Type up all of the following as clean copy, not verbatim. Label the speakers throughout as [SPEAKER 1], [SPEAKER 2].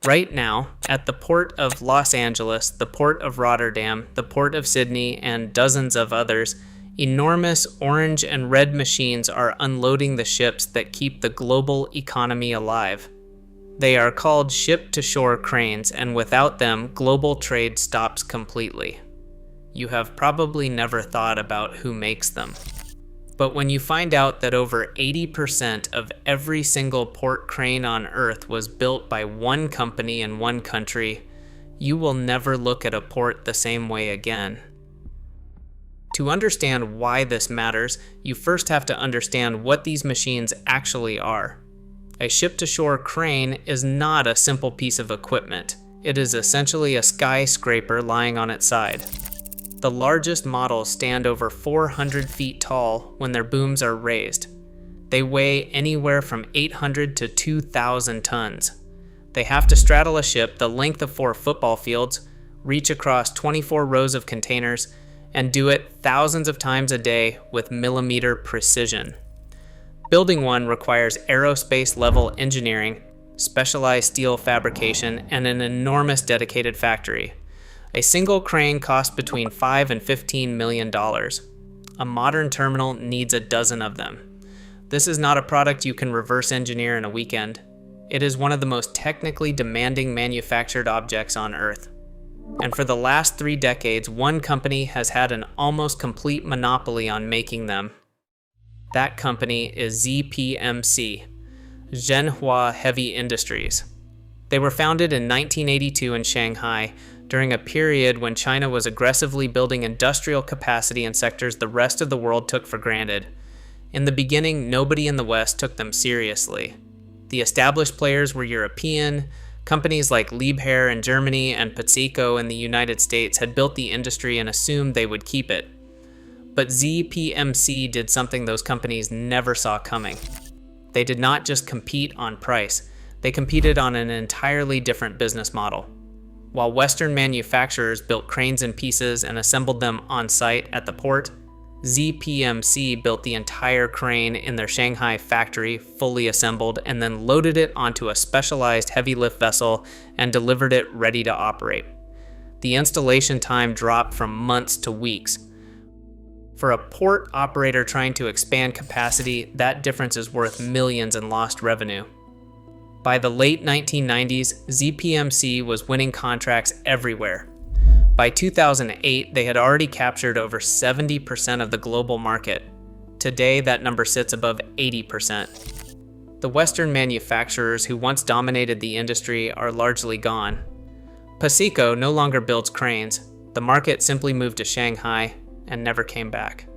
[SPEAKER 1] Right now, at the Port of Los Angeles, the Port of Rotterdam, the Port of Sydney, and dozens of others, enormous orange and red machines are unloading the ships that keep the global economy alive. They are called ship-to-shore cranes, and without them, global trade stops completely. You have probably never thought about who makes them. But when you find out that over 80% of every single port crane on Earth was built by one company in one country, you will never look at a port the same way again. To understand why this matters, you first have to understand what these machines actually are. A ship-to-shore crane is not a simple piece of equipment. It is essentially a skyscraper lying on its side. The largest models stand over 400 feet tall when their booms are raised. They weigh anywhere from 800 to 2,000 tons. They have to straddle a ship the length of 4 football fields, reach across 24 rows of containers, and do it thousands of times a day with millimeter precision. Building one requires aerospace-level engineering, specialized steel fabrication, and an enormous dedicated factory. A single crane costs between $5 and $15 million. A modern terminal needs a dozen of them. This is not a product you can reverse engineer in a weekend. It is one of the most technically demanding manufactured objects on Earth. And for the last 3 decades, one company has had an almost complete monopoly on making them. That company is ZPMC, Zhenhua Heavy Industries. They were founded in 1982 in Shanghai, during a period when China was aggressively building industrial capacity in sectors the rest of the world took for granted. In the beginning, nobody in the West took them seriously. The established players were European. Companies like Liebherr in Germany and PepsiCo in the United States had built the industry and assumed they would keep it. But ZPMC did something those companies never saw coming. They did not just compete on price. They competed on an entirely different business model. While Western manufacturers built cranes in pieces and assembled them on site at the port, ZPMC built the entire crane in their Shanghai factory, fully assembled, and then loaded it onto a specialized heavy lift vessel and delivered it ready to operate. The installation time dropped from months to weeks. For a port operator trying to expand capacity, that difference is worth millions in lost revenue. By the late 1990s, ZPMC was winning contracts everywhere. By 2008, they had already captured over 70% of the global market. Today, that number sits above 80%. The Western manufacturers who once dominated the industry are largely gone. PepsiCo no longer builds cranes. The market simply moved to Shanghai and never came back.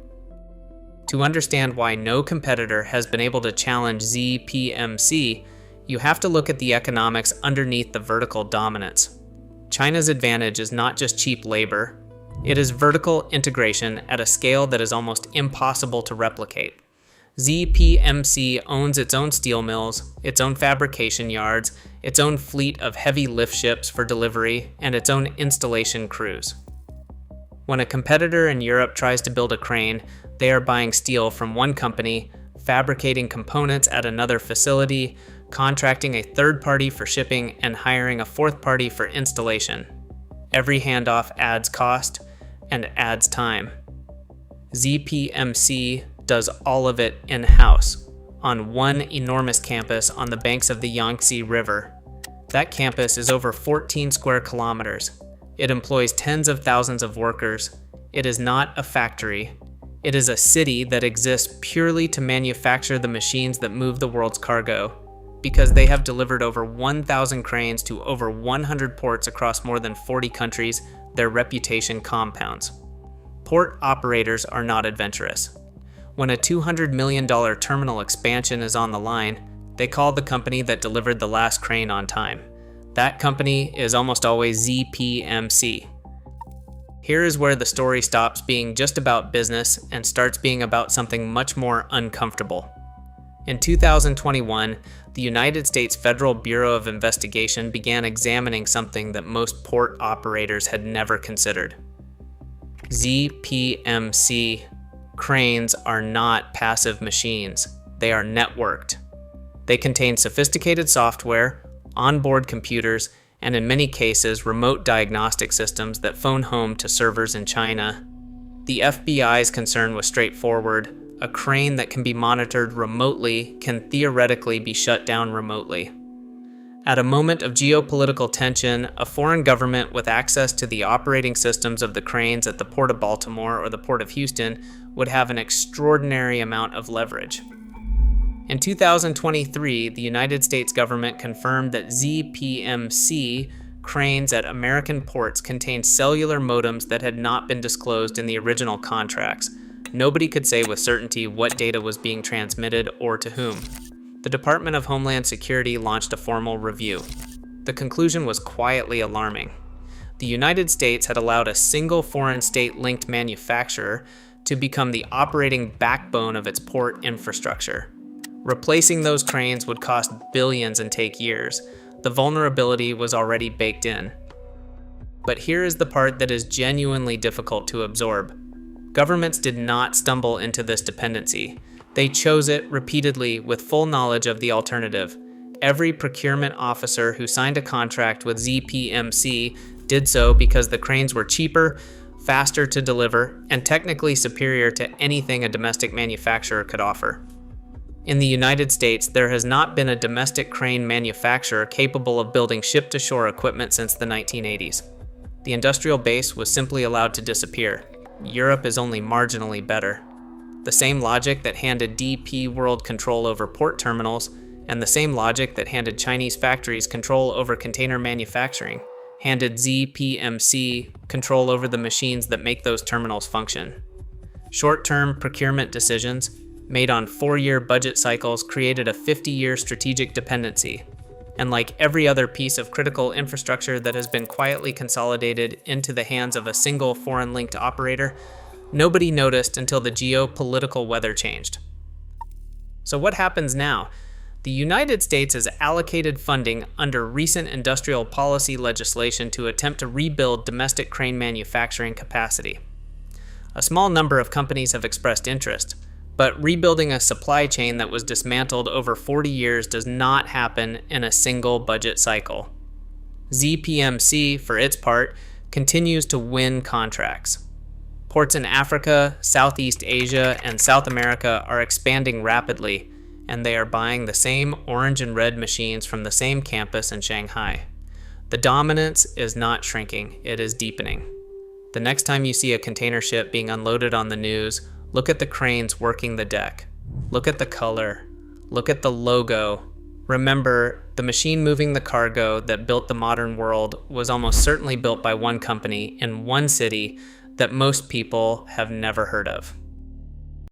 [SPEAKER 1] To understand why no competitor has been able to challenge ZPMC, you have to look at the economics underneath the vertical dominance. China's advantage is not just cheap labor, it is vertical integration at a scale that is almost impossible to replicate. ZPMC owns its own steel mills, its own fabrication yards, its own fleet of heavy lift ships for delivery, and its own installation crews. When a competitor in Europe tries to build a crane, they are buying steel from one company, fabricating components at another facility, contracting a third party for shipping, and hiring a fourth party for installation. Every handoff adds cost and adds time. ZPMC does all of it in-house, on one enormous campus on the banks of the Yangtze River. That campus is over 14 square kilometers. It employs tens of thousands of workers. It is not a factory. It is a city that exists purely to manufacture the machines that move the world's cargo. Because they have delivered over 1,000 cranes to over 100 ports across more than 40 countries, their reputation compounds. Port operators are not adventurous. When a $200 million terminal expansion is on the line, they call the company that delivered the last crane on time. That company is almost always ZPMC. Here is where the story stops being just about business and starts being about something much more uncomfortable. In 2021, the United States Federal Bureau of Investigation began examining something that most port operators had never considered. ZPMC cranes are not passive machines. They are networked. They contain sophisticated software, onboard computers, and in many cases, remote diagnostic systems that phone home to servers in China. The FBI's concern was straightforward. A crane that can be monitored remotely can theoretically be shut down remotely. At a moment of geopolitical tension, a foreign government with access to the operating systems of the cranes at the Port of Baltimore or the Port of Houston would have an extraordinary amount of leverage. In 2023, the United States government confirmed that ZPMC cranes at American ports contained cellular modems that had not been disclosed in the original contracts. Nobody could say with certainty what data was being transmitted or to whom. The Department of Homeland Security launched a formal review. The conclusion was quietly alarming. The United States had allowed a single foreign state-linked manufacturer to become the operating backbone of its port infrastructure. Replacing those cranes would cost billions and take years. The vulnerability was already baked in. But here is the part that is genuinely difficult to absorb. Governments did not stumble into this dependency. They chose it repeatedly with full knowledge of the alternative. Every procurement officer who signed a contract with ZPMC did so because the cranes were cheaper, faster to deliver, and technically superior to anything a domestic manufacturer could offer. In the United States, there has not been a domestic crane manufacturer capable of building ship-to-shore equipment since the 1980s. The industrial base was simply allowed to disappear. Europe is only marginally better. The same logic that handed DP World control over port terminals, and the same logic that handed Chinese factories control over container manufacturing, handed ZPMC control over the machines that make those terminals function. Short-term procurement decisions, made on 4-year budget cycles, created a 50-year strategic dependency. And like every other piece of critical infrastructure that has been quietly consolidated into the hands of a single foreign-linked operator, nobody noticed until the geopolitical weather changed. So what happens now? The United States has allocated funding under recent industrial policy legislation to attempt to rebuild domestic crane manufacturing capacity. A small number of companies have expressed interest, but rebuilding a supply chain that was dismantled over 40 years does not happen in a single budget cycle. ZPMC, for its part, continues to win contracts. Ports in Africa, Southeast Asia, and South America are expanding rapidly, and they are buying the same orange and red machines from the same campus in Shanghai. The dominance is not shrinking, it is deepening. The next time you see a container ship being unloaded on the news, look at the cranes working the deck. Look at the color. Look at the logo. Remember, the machine moving the cargo that built the modern world was almost certainly built by one company in one city that most people have never heard of.